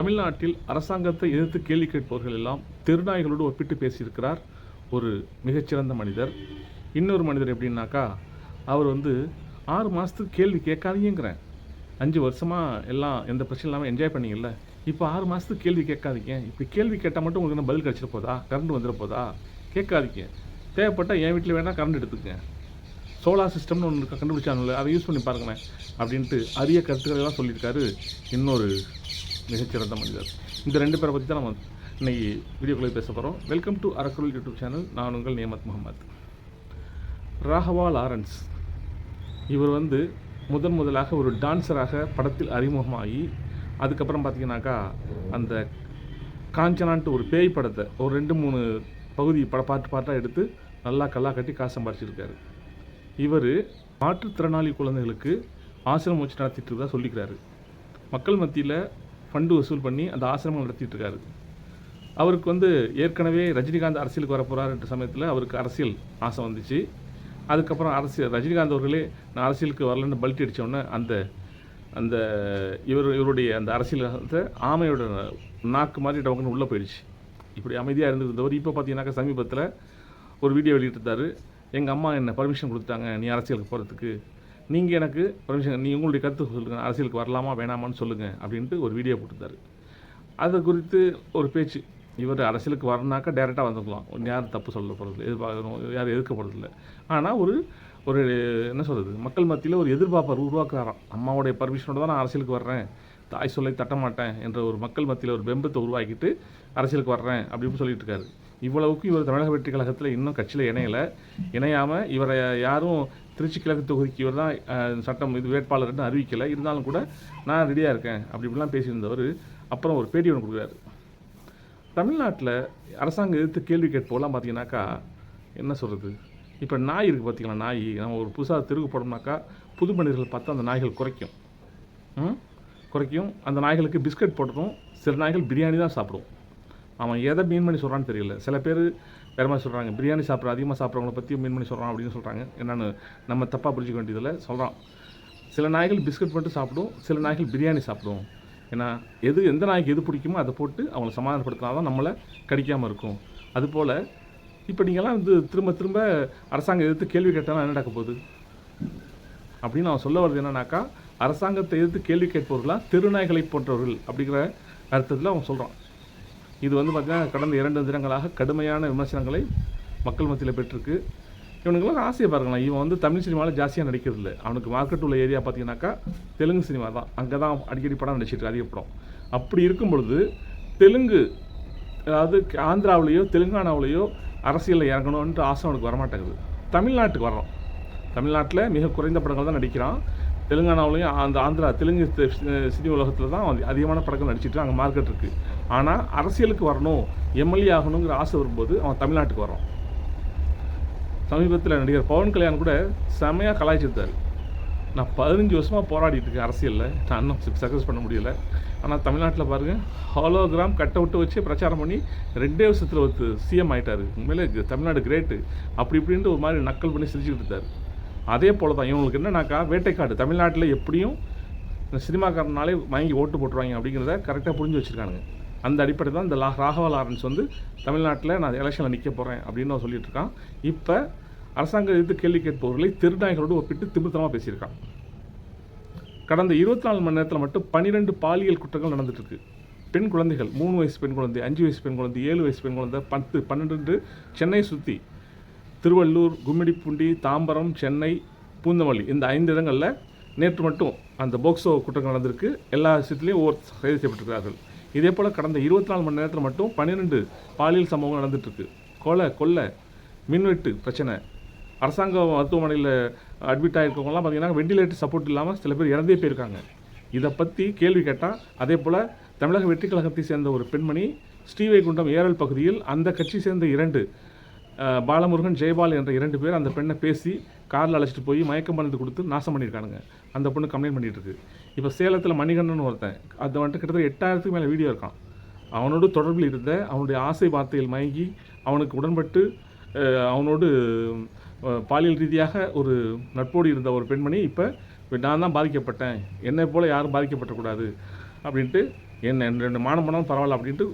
தமிழ்நாட்டில் அரசாங்கத்தை எதிர்த்து கேள்வி கேட்பவர்கள் எல்லாம் தெருநாய்களோடு ஒப்பிட்டு பேசியிருக்கிறார் ஒரு மிகச்சிறந்த மனிதர். இன்னொரு மனிதர் எப்படின்னாக்கா, அவர் 6 மாதத்துக்கு கேள்வி கேட்காதீங்கிறேன். 5 வருஷமாக எல்லாம் எந்த பிரச்சனை இல்லாமல் என்ஜாய் பண்ணிங்கல்ல, இப்போ 6 மாதத்துக்கு கேள்வி கேட்காதீங்க. இப்படி கேள்வி கேட்டால் மட்டும் உங்களுக்கு என்ன பதில் கிடச்சிட போதா? கரண்ட் வந்துட போதா? கேட்காதீங்க. தேவைப்பட்டால் என் வீட்டில் வேணால் கரண்ட் எடுத்துக்கங்க. சோலார் சிஸ்டம்னு ஒன்று கண்டுபிடிச்சாங்கல்ல, அதை யூஸ் பண்ணி பாருங்களேன் அப்படின்ட்டு அரிய கருத்துக்களை எல்லாம் சொல்லியிருக்காரு இன்னொரு மிகச்சிறந்த மனிதர். இந்த 2 பேரை பற்றி தான் நம்ம இன்றைக்கி வீடியோக்குள்ளே பேச போகிறோம். வெல்கம் டு அரக்குரல் யூடியூப் சேனல். நான் உங்கள் நியமத் முகமது. ராகவா லாரன்ஸ் இவர் முதலாக ஒரு டான்ஸராக படத்தில் அறிமுகமாகி, அதுக்கப்புறம் பார்த்திங்கனாக்கா அந்த காஞ்சனான்ட்டு ஒரு பேய் படத்தை ஒரு 2-3 பகுதி பாட்டாக எடுத்து நல்லா கல்லா கட்டி காசு சம்பாரிச்சிருக்காரு. இவர் மாற்றுத்திறனாளி குழந்தைகளுக்கு ஆசிரமம் வச்சு நடத்திட்டு இருக்கா சொல்லிக்கிறாரு. மக்கள் மத்தியில் ஃபண்டு வசூல் பண்ணி அந்த ஆசிரமம் நடத்திட்டு இருக்காரு. அவருக்கு ஏற்கனவே ரஜினிகாந்த் அரசியலுக்கு வரப்போகிறார் என்ற சமயத்தில் அவருக்கு அரசியல் ஆசை வந்துச்சு. அதுக்கப்புறம் ரஜினிகாந்த் அவர்களே நான் அரசியலுக்கு வரலன்னு பல்ட்டி அடித்தோடனே அந்த இவருடைய அந்த அரசியல் ஆமையோட நாக்கு மாதிரி டவுக்குன்னு உள்ளே போயிடுச்சு. இப்படி அமைதியாக இருந்திருந்தவர் இப்போ பார்த்தீங்கன்னாக்கா சமீபத்தில் ஒரு வீடியோ வெளியிட்டிருந்தார். எங்கள் அம்மா என்ன பர்மிஷன் கொடுத்தாங்க நீ அரசியலுக்கு போகிறதுக்கு, நீங்கள் எனக்கு பர்மிஷன், நீ உங்களுடைய கருத்து சொல்லுங்கள், அரசியலுக்கு வரலாமா வேணாமான்னு சொல்லுங்கள் அப்படின்ட்டு ஒரு வீடியோ போட்டுருந்தார். அதை குறித்து ஒரு பேச்சு, இவர் அரசியலுக்கு வரனாக்கா டேரெக்டாக வந்துக்கலாம், யாரும் தப்பு சொல்ல போகிறது எதிர்பார்க்கணும், யாரும் எதிர்க்க போகிறதில்ல. ஆனால் ஒரு என்ன சொல்கிறது, மக்கள் மத்தியில் ஒரு எதிர்பார்ப்பை உருவாக்குறாராம். அம்மாவுடைய பர்மிஷனோடு தான் நான் அரசியலுக்கு வர்றேன், தாய் சொல்லை தட்டமாட்டேன் என்ற ஒரு மக்கள் மத்தியில் ஒரு பிம்பத்தை உருவாக்கிட்டு அரசியலுக்கு வர்றேன் அப்படின்னு சொல்லிட்டு இருக்காரு. இவ்வளவுக்கு இவர் தமிழக வெற்றி கழகத்தில் இன்னும் கட்சியில் இணையாமல் இவரை யாரும் திருச்சி கிழக்கு தொகுதிக்கு இவர் தான் சட்டம் வேட்பாளர்னு அறிவிக்கலை. இருந்தாலும் கூட நான் ரெடியாக இருக்கேன் இப்படிலாம் பேசியிருந்தவர் அப்புறம் ஒரு பேட்டி ஒன்று கொடுக்குறாரு. தமிழ்நாட்டில் அரசாங்கம் எதிர்த்து கேள்வி கேட்போலாம் பார்த்தீங்கன்னாக்கா என்ன சொல்கிறது, இப்போ நாய் இருக்குது பார்த்தீங்களா, நாய் நம்ம ஒரு புதுசாக தெருவுக்கு போனோம்னாக்கா புது மனிதர்கள் பார்த்தா அந்த நாய்கள் குறைக்கும். அந்த நாய்களுக்கு பிஸ்கட் போட்டதும் சில நாய்கள் பிரியாணி தான் சாப்பிடும். அவன் எதை மீன் பண்ணி சொல்கிறான்னு தெரியல. சில பேர் வேறு மாதிரி சொல்கிறாங்க, பிரியாணி அதிகமாக சாப்பிட்றவங்கள பற்றி மீன் பண்ணி சொல்கிறான் அப்படின்னு சொல்கிறாங்க. என்னென்னு நம்ம தப்பாக புரிஞ்சிக்க வேண்டியதில் சொல்கிறான். சில நாய்கள் பிஸ்கட் மட்டும் சாப்பிடும், சில நாய்கள் பிரியாணி சாப்பிடும். ஏன்னா எந்த நாய்க்கு எது பிடிக்குமோ அதை போட்டு அவங்களை சமாதானப்படுத்தினா தான் நம்மளை கடிக்காமல் இருக்கும். அதுபோல் இப்போ நீங்கள்லாம் திரும்ப அரசாங்கம் எதிர்த்து கேள்வி கேட்டாலும் என்ன நடக்க போகுது அப்படின்னு அவன் சொல்ல வருது. என்னன்னாக்கா, அரசாங்கத்தை எதிர்த்து கேள்வி கேட்பவர்களாக தெருநாய்களை போன்றவர்கள் அப்படிங்கிற அர்த்தத்தில் அவன் சொல்கிறான். இது பார்த்திங்கன்னா கடந்த 2 தினங்களாக கடுமையான விமர்சனங்களை மக்கள் மத்தியில் பெற்றிருக்கு. இவனுங்களாம் ஆசையை பாருங்களேன், இவன் தமிழ் சினிமாவில் ஜாஸ்தியாக நடிக்கிறதில்ல. அவனுக்கு மார்க்கெட் உள்ள ஏரியா பார்த்திங்கனாக்கா தெலுங்கு சினிமா தான். அங்கே தான் அடிக்கடி படம் நடிச்சிட்டு அதிக படம். அப்படி இருக்கும் பொழுது தெலுங்கு, அதாவது ஆந்திராவிலேயோ தெலுங்கானாவிலேயோ அரசியலில் இறங்கணுன்ட்டு ஆசை அவனுக்கு வரமாட்டேங்குது. தமிழ்நாட்டுக்கு வர்றான். தமிழ்நாட்டில் மிக குறைந்த படங்கள் தான் நடிக்கிறான். தெலுங்கானாவிலையும் அந்த ஆந்திரா தெலுங்கு சினி உலகத்தில் தான் அதிகமான படங்கள் நடிச்சிட்டு அங்கே மார்க்கெட் இருக்குது. ஆனால் அரசியலுக்கு வரணும், எம்எல்ஏ ஆகணுங்கிற ஆசை வரும்போது அவன் தமிழ்நாட்டுக்கு வரான். சமீபத்தில் நடிகர் பவன் கல்யாண் கூட செம்மையாக கலாய்ச்சிருந்தார். நான் 15 வருஷமாக போராடிட்டு இருக்கேன் அரசியலில், நான் இன்னும் சக்ஸஸ் பண்ண முடியலை. ஆனால் தமிழ்நாட்டில் பாருங்கள், ஹாலோகிராம் கட் அவுட்டை வச்சு பிரச்சாரம் பண்ணி 2 வருஷத்தில் சிஎம் ஆகிட்டார். உண்மையிலே தமிழ்நாடு கிரேட்டு இப்படின்ட்டு ஒரு மாதிரி நக்கல் பண்ணி சிரிச்சுக்கிட்டு இருந்தார். அதே போல் தான் இவங்களுக்கு என்னன்னாக்கா, வேட்டைக்காடு தமிழ்நாட்டில் எப்படியும் இந்த சினிமாக்காரனாலே வாங்கி ஓட்டு போட்டுருவாங்க அப்படிங்கிறத கரெக்டாக புரிஞ்சு வச்சுருக்கானுங்க. அந்த அடிப்படை தான் இந்த ராகவா லாரன்ஸ் தமிழ்நாட்டில் நான் எலெக்ஷனில் நிற்க போகிறேன் அப்படின்னு அவன் சொல்லிட்டு இருக்கான். இப்போ அரசாங்கம் எதிர்த்து கேள்வி கேட்பவர்களை தெருநாய்களோடு ஒப்பிட்டு திமிர்த்தமாக பேசியிருக்கான். கடந்த 24 மணி நேரத்தில் மட்டும் 12 பாலியல் குற்றங்கள் நடந்துட்டுருக்கு. பெண் குழந்தைகள், 3 வயசு பெண் குழந்தை, 5 வயசு பெண் குழந்தை, 7 வயசு பெண் குழந்தை, 10, 12 சென்னை சுற்றி திருவள்ளூர், கும்மிடிப்பூண்டி, தாம்பரம், சென்னை, பூந்தமல்லி இந்த 5 இடங்களில் நேற்று மட்டும் அந்த போக்சோ குற்றங்கள் நடந்திருக்கு. எல்லா விஷயத்துலையும் கைது செய்யப்பட்டிருக்கிறார்கள். இதே போல் கடந்த 24 மணி நேரத்தில் மட்டும் 12 பாலியல் சம்பவங்கள் நடந்துகிட்ருக்கு. கொலை, மின்வெட்டு பிரச்சனை, அரசாங்க மருத்துவமனையில் அட்மிட் ஆகிருக்கவங்களாம் பார்த்திங்கன்னா வெண்டிலேட்டர் சப்போர்ட் இல்லாமல் சில பேர் இறந்தே போயிருக்காங்க. இதை பற்றி கேள்வி கேட்டால், அதே போல் தமிழக வெற்றி கழகத்தை சேர்ந்த ஒரு பெண்மணி ஸ்ரீவைகுண்டம் ஏரல் பகுதியில் அந்த கட்சி சேர்ந்த 2 பாலமுருகன், ஜெயபால் என்ற 2 பேர் அந்த பெண்ணை பேசி காரில் அழைச்சிட்டு போய் மயக்க மருந்து கொடுத்து நாசம் பண்ணியிருக்கானுங்க. அந்த பொண்ணு கம்ப்ளைண்ட் பண்ணிகிட்டு இருக்கு. இப்போ சேலத்தில் மணிகண்டன் ஒருத்தன், அது கிட்டத்தட்ட 8000க்கு மேலே வீடியோ இருக்கான். அவனோடு தொடர்பில் இருந்த, அவனுடைய ஆசை வார்த்தையில் மயங்கி அவனுக்கு உடன்பட்டு அவனோடு பாலியல் ரீதியாக ஒரு நட்போடு இருந்த ஒரு பெண்மணி இப்போ நான் தான் பாதிக்கப்பட்டேன், என்னை போல் யாரும் பாதிக்கப்படக்கூடாது அப்படின்ட்டு என்ன 2 மானம் போனாலும் பரவாயில்ல அப்படின்ட்டு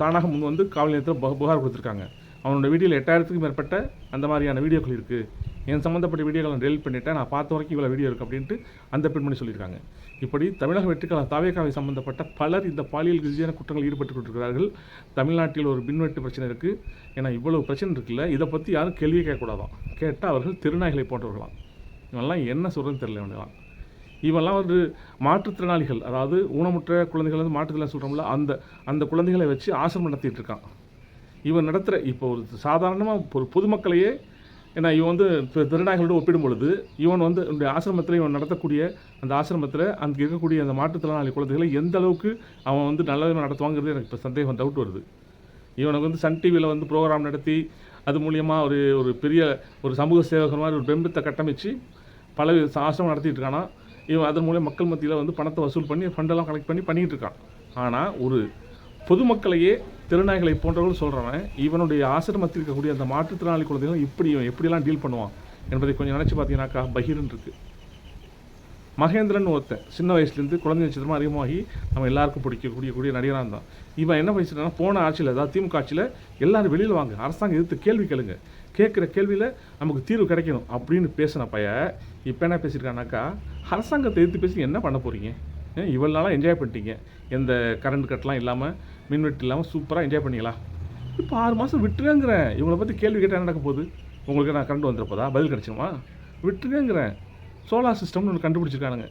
தானாக முன் வந்து காவல் நிலையத்தில் புகார் கொடுத்துருக்காங்க. அவனோட வீடியோவில் 8000க்கும் மேற்பட்ட அந்த மாதிரியான வீடியோக்கள் இருக்குது. என் சம்மந்தப்பட்ட வீடியோக்களை நான் டெலிட் பண்ணிவிட்டேன், நான் பார்த்த வரைக்கும் இவ்வளோ வீடியோ இருக்குது அப்படின்ட்டு அந்த பெண்மணி சொல்லியிருக்காங்க. இப்படி தமிழக வெற்றிக்கழக தாவேகாவை சம்பந்தப்பட்ட பலர் இந்த பாலியல் ரீதியான குற்றங்கள் ஈடுபட்டு கொண்டிருக்கிறார்கள். தமிழ்நாட்டில் ஒரு மின்வெட்டு பிரச்சனை இருக்குது. ஏன்னா இவ்வளவு பிரச்சனை இருக்குல்ல, இதை பற்றி யாரும் கேள்வியே கேட்கக்கூடாதான். கேட்டால் அவர்கள் திருநாய்களை போன்றவர்களாம். இவெல்லாம் என்ன சொல்கிறதுன்னு தெரியல. இவங்கெல்லாம் இவெல்லாம் வந்து மாற்றுத்திறனாளிகள், அதாவது ஊனமுற்ற குழந்தைகள் வந்து மாற்றுத்திறனாளி சொல்கிறோம்ல, அந்த குழந்தைகளை வச்சு ஆசிரமம் நடத்திட்டு இருக்கான். இவன் நடத்துகிற இப்போ ஒரு சாதாரணமாக ஒரு பொதுமக்களையே, ஏன்னா இவன் வந்து திருநாய்களோடு ஒப்பிடும் பொழுது இவன் வந்து ஆசிரமத்தில் இவன் நடத்தக்கூடிய அந்த ஆசிரமத்தில் அங்கே இருக்கக்கூடிய அந்த மாற்றுத்திறனாளி குழந்தைகளை எந்த அளவுக்கு அவன் வந்து நல்லதாக நடத்துவாங்கிறது எனக்கு இப்போ சந்தேகம், டவுட் வருது. இவனுக்கு வந்து சன் டிவியில் வந்து ப்ரோக்ராம் நடத்தி அது மூலியமாக ஒரு பெரிய ஒரு சமூக சேவகர் மாதிரி ஒரு பிம்பத்தை கட்டமைச்சு பல ஆசிரமம் நடத்திட்டு இருக்கானா. இவன் அதன் மூலம் மக்கள் மத்தியில் வந்து பணத்தை வசூல் பண்ணி ஃபண்டெல்லாம் கலெக்ட் பண்ணி பண்ணிகிட்டு இருக்கான். ஆனால் ஒரு பொதுமக்களையே திருநாய்களை போன்றவர்கள் சொல்கிறவன் இவனுடைய ஆசிரமத்தில் இருக்கக்கூடிய அந்த மாற்றுத்திறனாளி குழந்தைகள் இவன் எப்படிலாம் டீல் பண்ணுவான் என்பதை கொஞ்சம் நினச்சி பார்த்தீங்கன்னாக்கா பகீரன் இருக்குது. மகேந்திரன் ஒருத்தன் சின்ன வயசுலேருந்து குழந்தை நட்சத்திரமாக அதிகமாகி நம்ம எல்லாருக்கும் பிடிக்கக்கூடிய நடிகராக இருந்தான். இவன் என்ன பேசிட்டான்னா, போன ஆட்சியில், அதாவது திமுக ஆட்சியில் எல்லாரும் வெளியில் வாங்க, அரசாங்கம் எதிர்த்து கேள்வி கேளுங்க, கேட்குற கேள்வியில் நமக்கு தீர்வு கிடைக்கணும் அப்படின்னு பேசின பையன் இப்போ என்ன பேசியிருக்கானாக்கா, அரசாங்கத்தை எதிர்த்து பேசி என்ன பண்ண போகிறீங்க, இவ்வளோ நாளாக என்ஜாய் பண்ணிட்டீங்க, எந்த கரண்ட் கட்டெலாம் இல்லாமல் மின்வெட்டு இல்லாமல் சூப்பராக என்ஜாய் பண்ணிங்களா, இப்போ 6 மாதம் விட்டுருங்கிறேன். இவங்களை பற்றி கேள்வி கேட்டால் என்ன நடக்க போகுது, உங்களுக்கு நான் கரண்ட் வந்துருப்போதா, பதில் கிடச்சிருமா, விட்டுருங்கிறேன். சோலார் சிஸ்டம்னு ஒன்று கண்டுபிடிச்சிருக்கானுங்க,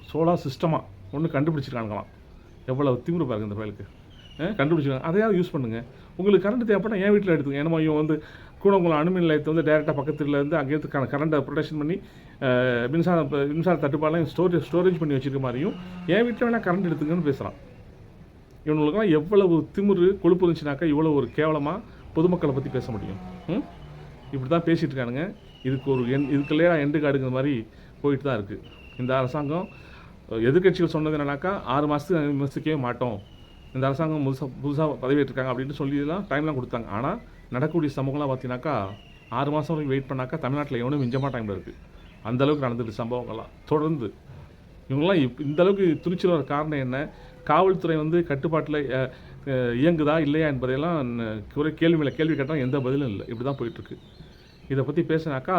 சோலார் சிஸ்டமாக ஒன்று கண்டுபிடிச்சிருக்கானுங்களாம். எவ்வளோ திமிரு பாருங்க இந்த பயலுக்கு, கண்டுபிடிச்சிருக்காங்க. அதையாவது யூஸ் பண்ணுங்கள். உங்களுக்கு கரண்ட் தேவைப்பட்டால் என் வீட்டில் எடுத்துங்க. ஏன்னா இவன் வந்து கூடங்குளம் அணுமின் நிலையத்தை வந்து டேரெக்டாக பக்கத்தில் இருந்து அங்கேருந்து கரண்ட்டை ப்ரொடெக்ஷன் பண்ணி மின்சார தட்டுப்பாடெல்லாம் ஸ்டோரேஜ் பண்ணி வச்சுருக்க மாதிரியும் என் வீட்டில் வேணால் கரண்ட் எடுத்துங்கன்னு பேசுகிறான். இவங்களுக்குலாம் எவ்வளவு திமிரு கொழுப்பு இருந்துச்சுனாக்கா இவ்வளோ ஒரு கேவலமாக பொதுமக்களை பற்றி பேச முடியும். இப்படி தான் பேசிகிட்டு இருக்கானுங்க. இதுக்குள்ளே எண்டு காடுங்கிற மாதிரி போயிட்டு தான் இருக்குது இந்த அரசாங்கம். எதிர்கட்சிகள் சொன்னது என்னன்னாக்கா 6 மாதத்துக்கு விமர்சிக்கவே மாட்டோம், இந்த அரசாங்கம் புதுசாக பதவியேற்றிருக்காங்க அப்படின்ட்டு சொல்லிலாம் டைம்லாம் கொடுத்தாங்க. ஆனால் நடக்கக்கூடிய சம்பவங்கள்லாம் பார்த்தீங்கன்னாக்கா 6 மாதம் வரைக்கும் வெயிட் பண்ணாக்கா தமிழ்நாட்டில் எவனும் மிஞ்சமாக டைமில் இருக்குது. அந்தளவுக்கு நடந்துட்டு சம்பவங்கள்லாம் தொடர்ந்து. இவங்களாம் இந்தளவுக்கு துணிச்சல் வர காரணம் என்ன, காவல்துறை வந்து கட்டுப்பாட்டில் இயங்குதா இல்லையா என்பதையெல்லாம் கேள்வி மேலே கேள்வி கேட்டால் எந்த பதிலும் இல்லை. இப்படி தான் போயிட்டுருக்கு. இதை பற்றி பேசினாக்கா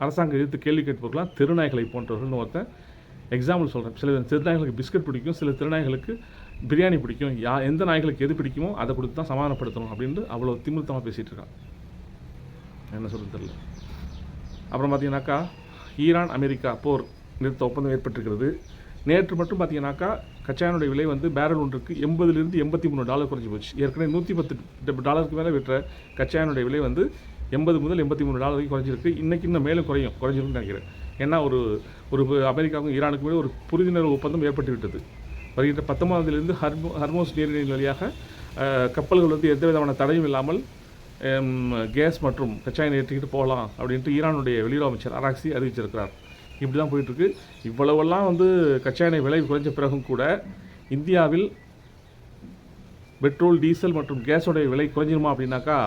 அரசாங்கம் எதிர்த்து கேள்வி கேட்பவர்களாம் திருநாய்களை போன்றவர்கள்னு ஒருத்தன் எக்ஸாம்பிள் சொல்கிறேன். சில திருநாய்களுக்கு பிஸ்கட் பிடிக்கும், சில திருநாய்களுக்கு பிரியாணி பிடிக்கும், எந்த நாய்களுக்கு எது பிடிக்குமோ அதை கொடுத்து தான் சமாதானப்படுத்தணும் அப்படின்ட்டு அவ்வளோ திமிர்த்தமாக பேசிகிட்டு இருக்கான். என்ன சொல்கிறது தெரியல. அப்புறம் பார்த்தீங்கன்னாக்கா ஈரான் அமெரிக்கா போர் நிறுத்த ஒப்பந்தம் ஏற்பட்டிருக்கிறது. நேற்று மட்டும் பார்த்தீங்கன்னாக்கா கச்சாயனுடைய விலை வந்து பேரல் ஒன்றுக்கு $80 $83 குறைஞ்சி போச்சு. ஏற்கனவே $110 மேலே விற்ற கச்சாயனுடைய விலை வந்து $80 முதல் $83 வரைக்கும் குறைஞ்சிருக்கு. இன்றைக்கி இன்னும் மேலும் குறைஞ்சிருக்குன்னு நினைக்கிறேன். ஏன்னா ஒரு அமெரிக்காவுக்கும் ஈரானுக்கு மேலே ஒரு புரிந்துணர்வு ஒப்பந்தம் ஏற்பட்டு விட்டது. வருகின்ற 19 ஹர்மோஸ் நீரிணையின் வழியாக கப்பல்கள் வந்து எந்த விதமான தடையும் இல்லாமல் கேஸ் மற்றும் கச்சாயனை ஏற்றிக்கிட்டு போகலாம் அப்படின்ட்டு ஈரானுடைய வெளியுறவு அமைச்சர் அராக்சி அறிவிச்சிருக்கிறார். இப்படி தான் போயிட்டுருக்கு. இவ்வளவெல்லாம் வந்து கச்சாயனை விலை குறைஞ்ச பிறகும் கூட இந்தியாவில் பெட்ரோல், டீசல் மற்றும் கேஸோடைய விலை குறைஞ்சிருமா அப்படின்னாக்கா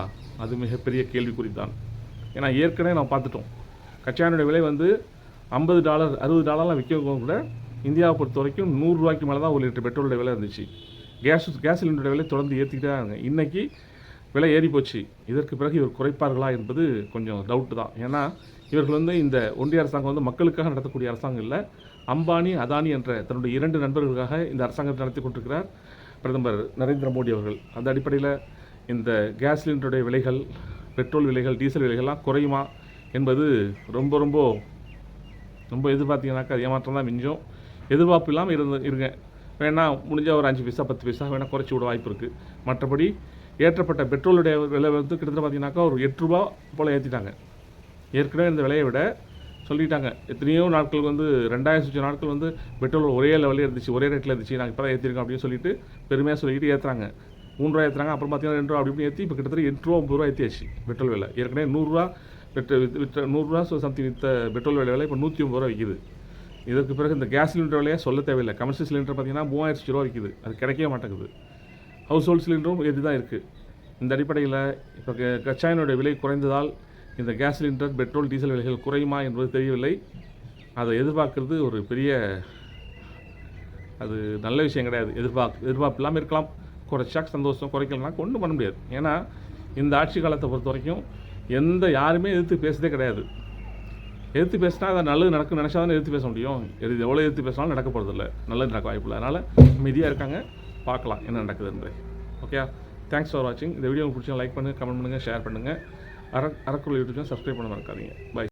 அது மிகப்பெரிய கேள்விக்குறி தான். ஏன்னா ஏற்கனவே நம்ம பார்த்துட்டோம், கச்சாயனுடைய விலை வந்து $50 $60 விற்கவும் கூட இந்தியாவை பொறுத்த வரைக்கும் $100 மேலே தான் 1 லிட்டர் பெட்ரோலுடைய விலை இருந்துச்சு. கேஸ் சிலிண்டருடைய விலை தொடர்ந்து ஏற்றிக்கிட்டே தான் இருங்க. இன்றைக்கி விலை ஏறி போச்சு. இதற்கு பிறகு இவர் குறைப்பார்களா என்பது கொஞ்சம் டவுட்டு தான். ஏன்னா இவர்கள் வந்து இந்த ஒன்றிய அரசாங்கம் வந்து மக்களுக்காக நடத்தக்கூடிய அரசாங்கம் இல்லை, அம்பானி அதானி என்ற தன்னுடைய 2 நண்பர்களுக்காக இந்த அரசாங்கத்தை நடத்தி கொண்டிருக்கிறார் பிரதமர் நரேந்திர மோடி அவர்கள். அந்த அடிப்படையில் இந்த கேஸ் சிலிண்டருடைய விலைகள், பெட்ரோல் விலைகள், டீசல் விலைகள்லாம் குறையுமா என்பது ரொம்ப ரொம்ப ரொம்ப எதிர்பார்த்தீங்கன்னாக்கா ஏமாற்றம் தான் மிஞ்சும். எதிர்பார்ப்பு இல்லாமல் இருங்க. வேணால் முடிஞ்சால் ஒரு 5 பைசா 10 பைசா வேணால் குறைச்சி விட வாய்ப்பு இருக்குது. மற்றபடி ஏற்றப்பட்ட பெட்ரோலுடைய விலை வந்து கிட்டத்தட்ட பார்த்தீங்கன்னாக்கா ஒரு $8 போல் ஏற்றிட்டாங்க. ஏற்கனவே இந்த விலையை விட சொல்லிட்டாங்க. எத்தனையோ நாட்கள் வந்து 2000 நாட்கள் வந்து பெட்ரோல் ஒரே லெவலில் இருந்துச்சு, ஒரே ரேட்டில் இருந்துச்சு, நாங்கள் இப்போ தான் ஏற்றிருக்கோம் அப்படின்னு சொல்லிட்டு பெருமையாக சொல்லிட்டு ஏற்றுறாங்க. $3 ஏற்றுறாங்க, அப்புறம் பார்த்தீங்கன்னா $2 அப்படி ஏற்றி இப்போ கிட்டத்தட்ட $8 $9 ஏற்றியாச்சு பெட்ரோல் விலை. ஏற்கனவே $100 $100 சம்திங் விற்ற பெட்ரோல் விலை இப்போ $150 விற்கிது. இதற்கு பிறகு இந்த கேஸ் சிலிண்டர் விலையை சொல்ல தேவையில்லை. கமர்ஷியல் சிலிண்டர் பார்த்தீங்கன்னா $3000 விற்கிது, அது கிடைக்கவே மாட்டேங்குது. ஹவுஸ் ஹோல்ட் சிலிண்டரும் ஏற்றி தான் இருக்குது. இந்த அடிப்படையில் இப்போ கச்சாயினுடைய விலை குறைந்ததால் இந்த கேஸ் சிலிண்டர், பெட்ரோல், டீசல் விலைகள் குறையுமா என்பது தெரியவில்லை. அதை எதிர்பார்க்கறது ஒரு பெரிய அது நல்ல விஷயம் கிடையாது. எதிர்பார்ப்பு இல்லாமல் இருக்கலாம், குறைச்சா சந்தோஷம், குறைக்கலனா ஒன்றும் பண்ண முடியாது. ஏன்னா இந்த ஆட்சி காலத்தை பொறுத்த வரைக்கும் யாருமே எதிர்த்து பேசுறதே கிடையாது. எதிர்த்து பேசினா அதை நல்லது நடக்கும் நினச்சா தானே எதிர்த்து பேச முடியும். எவ்வளோ எதிர்த்து பேசினாலும் நடக்க போகிறதில்ல, நல்லது நடக்க வாய்ப்பில்லை. அதனால் அமைதியாக இருக்காங்க, பார்க்கலாம் என்ன நடக்குதுன்றது. ஓகே, தேங்க்ஸ் ஃபார் வாட்சிங். இந்த வீடியோ உங்களுக்கு பிடிச்சா லைக் பண்ணுங்கள், கமெண்ட் பண்ணுங்கள், ஷேர் பண்ணுங்கள். அரக்குறள் யூடியூப் சப்ஸ்கிரைப் பண்ண மறக்காதீங்க. பை.